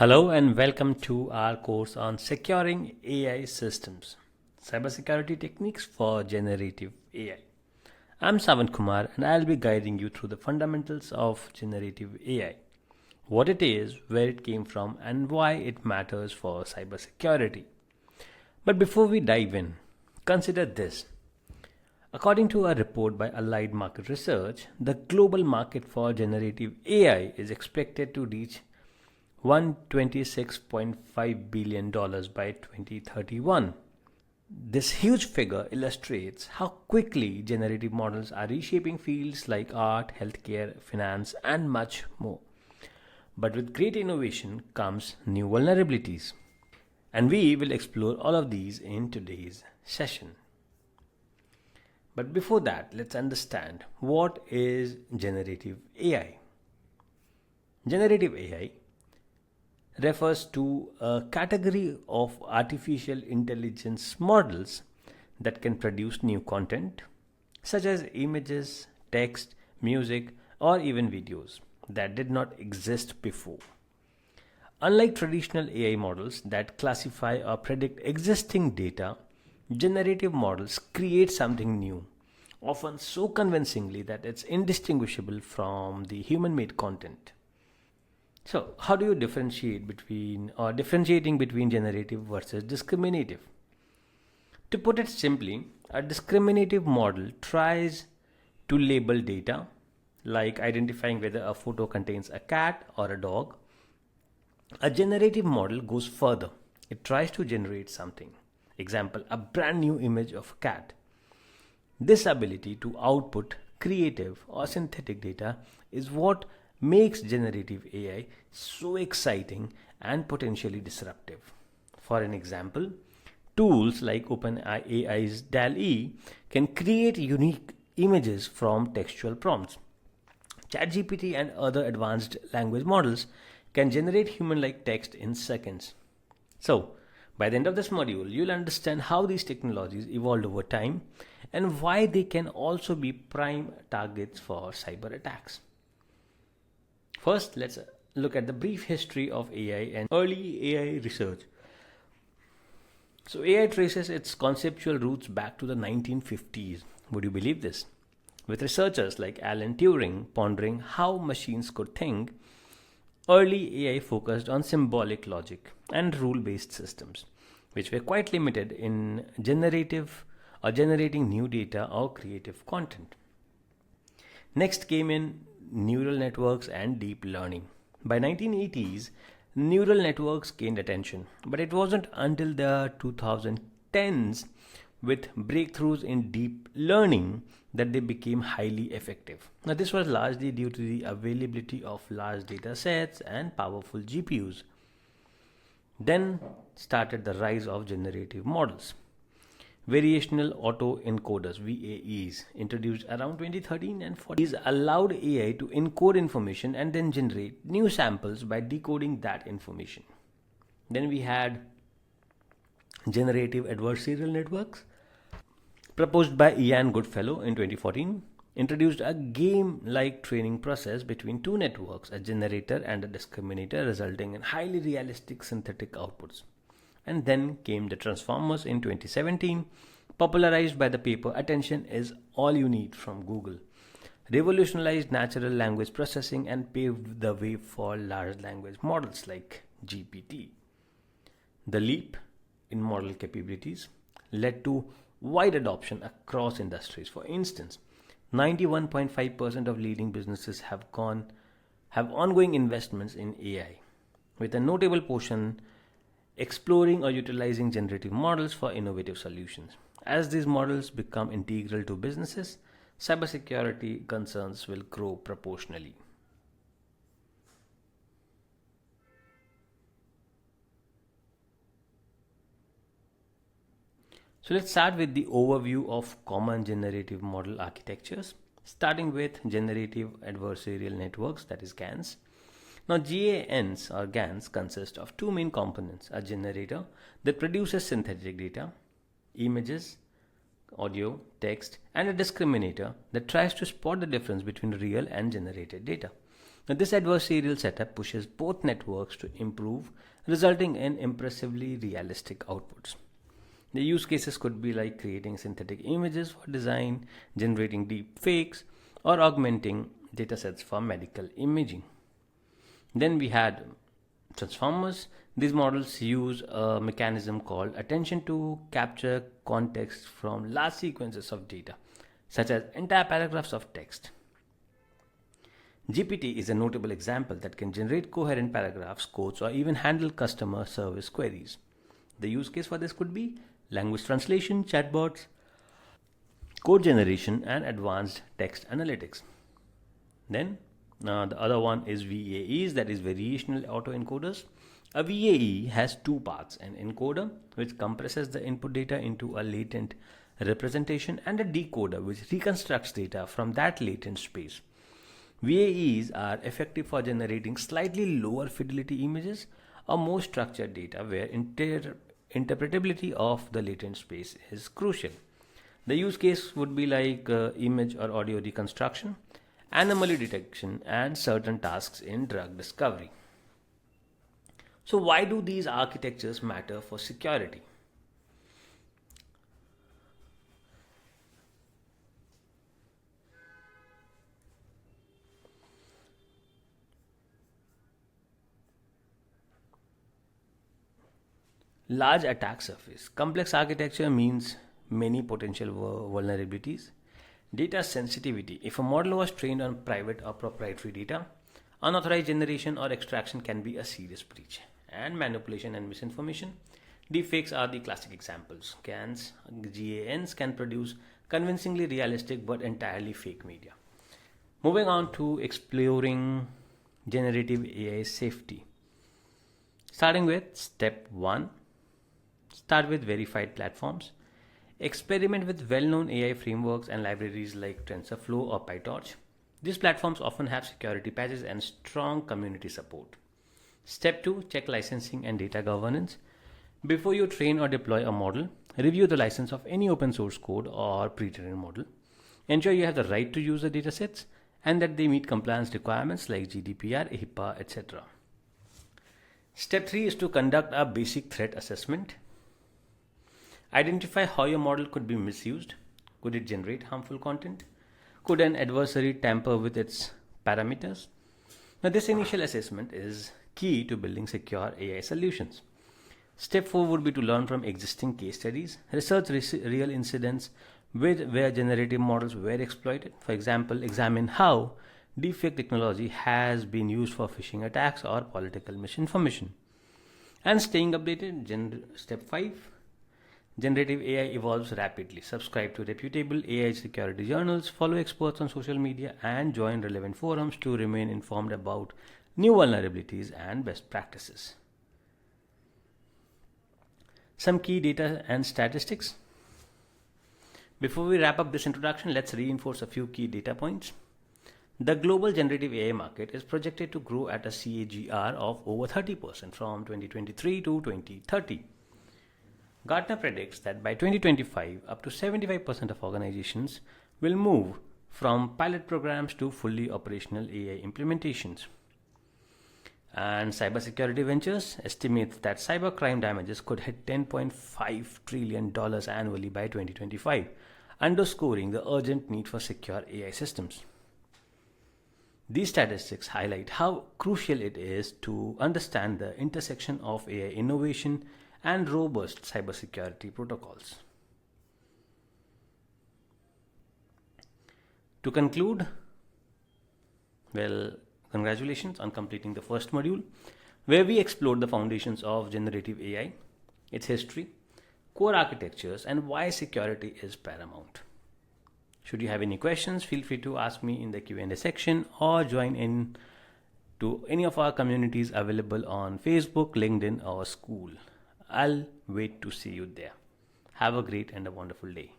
Hello and welcome to our course on securing AI systems, cybersecurity techniques for generative AI. I'm Sawan Kumar and I'll be guiding you through the fundamentals of generative AI, what it is, where it came from, and why it matters for cybersecurity. But before we dive in, consider this. According to a report by Allied Market Research, the global market for generative AI is expected to reach $126.5 billion by 2031. This huge figure illustrates how quickly generative models are reshaping fields like art, healthcare, finance, and much more. But with great innovation comes new vulnerabilities. And we will explore all of these in today's session. But before that, let's understand what is generative AI. Generative AI refers to a category of artificial intelligence models that can produce new content, such as images, text, music, or even videos that did not exist before. Unlike traditional AI models that classify or predict existing data, generative models create something new, often so convincingly that it's indistinguishable from the human-made content. So, how do you differentiating between generative versus discriminative? To put it simply, a discriminative model tries to label data, like identifying whether a photo contains a cat or a dog. A generative model goes further. It tries to generate something. Example, a brand new image of a cat. This ability to output creative or synthetic data is what makes generative AI so exciting and potentially disruptive. For an example, tools like OpenAI's DALL-E can create unique images from textual prompts. ChatGPT and other advanced language models can generate human-like text in seconds. So, by the end of this module, you'll understand how these technologies evolved over time and why they can also be prime targets for cyber attacks. First, let's look at the brief history of AI and early AI research. So, AI traces its conceptual roots back to the 1950s. Would you believe this? With researchers like Alan Turing pondering how machines could think, early AI focused on symbolic logic and rule-based systems, which were quite limited in generating new data or creative content. Next came in neural networks and deep learning. By 1980s, neural networks gained attention, but it wasn't until the 2010s with breakthroughs in deep learning that they became highly effective. Now, this was largely due to the availability of large data sets and powerful GPUs. Then started the rise of generative models. Variational autoencoders VAEs introduced around 2013 and 14. These allowed AI to encode information and then generate new samples by decoding that information. Then we had generative adversarial networks proposed by Ian Goodfellow in 2014, introduced a game-like training process between two networks, a generator and a discriminator, resulting in highly realistic synthetic outputs. And then came the transformers in 2017, popularized by the paper Attention is All You Need from Google. Revolutionized natural language processing and paved the way for large language models like GPT. The leap in model capabilities led to wide adoption across industries. For instance, 91.5% of leading businesses have ongoing investments in AI, with a notable portion exploring or utilizing generative models for innovative solutions. As these models become integral to businesses, cybersecurity concerns will grow proportionally. So let's start with the overview of common generative model architectures, starting with generative adversarial networks, that is GANs. Now, GANs or GANs consist of two main components: a generator that produces synthetic data, images, audio, text, and a discriminator that tries to spot the difference between real and generated data. Now, this adversarial setup pushes both networks to improve, resulting in impressively realistic outputs. The use cases could be like creating synthetic images for design, generating deep fakes, or augmenting datasets for medical imaging. Then we had transformers. These models use a mechanism called attention to capture context from large sequences of data, such as entire paragraphs of text. GPT is a notable example that can generate coherent paragraphs, quotes, or even handle customer service queries. The use case for this could be language translation, chatbots, code generation, and advanced text analytics. Then the other one is VAEs, that is variational autoencoders. A VAE has two parts: an encoder, which compresses the input data into a latent representation, and a decoder, which reconstructs data from that latent space. VAEs are effective for generating slightly lower fidelity images or more structured data where interpretability of the latent space is crucial. The use case would be like image or audio reconstruction, anomaly detection, and certain tasks in drug discovery. So, why do these architectures matter for security? Large attack surface. Complex architecture means many potential vulnerabilities. Data sensitivity. If a model was trained on private or proprietary data, unauthorized generation or extraction can be a serious breach. And manipulation and misinformation. Deepfakes are the classic examples. GANs can produce convincingly realistic but entirely fake media. Moving on to exploring generative AI safety. Starting with step 1, start with verified platforms. Experiment with well-known AI frameworks and libraries like TensorFlow or PyTorch. These platforms often have security patches and strong community support. Step 2, check licensing and data governance. Before you train or deploy a model, review the license of any open source code or pre-trained model. Ensure you have the right to use the datasets and that they meet compliance requirements like GDPR, HIPAA, etc. Step 3 is to conduct a basic threat assessment. Identify how your model could be misused. Could it generate harmful content? Could an adversary tamper with its parameters? Now, this initial assessment is key to building secure AI solutions. Step 4 would be to learn from existing case studies. Research real incidents where generative models were exploited. For example, examine how deepfake technology has been used for phishing attacks or political misinformation. And staying updated. Step 5. Generative AI evolves rapidly. Subscribe to reputable AI security journals, follow experts on social media, and join relevant forums to remain informed about new vulnerabilities and best practices. Some key data and statistics. Before we wrap up this introduction, let's reinforce a few key data points. The global generative AI market is projected to grow at a CAGR of over 30% from 2023 to 2030. Gartner predicts that by 2025, up to 75% of organizations will move from pilot programs to fully operational AI implementations. And Cybersecurity Ventures estimates that cybercrime damages could hit $10.5 trillion annually by 2025, underscoring the urgent need for secure AI systems. These statistics highlight how crucial it is to understand the intersection of AI innovation and robust cybersecurity protocols. To conclude, well, congratulations on completing the first module, where we explored the foundations of generative AI, its history, core architectures, and why security is paramount. Should you have any questions, feel free to ask me in the Q&A section or join in to any of our communities available on Facebook, LinkedIn, or School. I'll wait to see you there. Have a great and a wonderful day.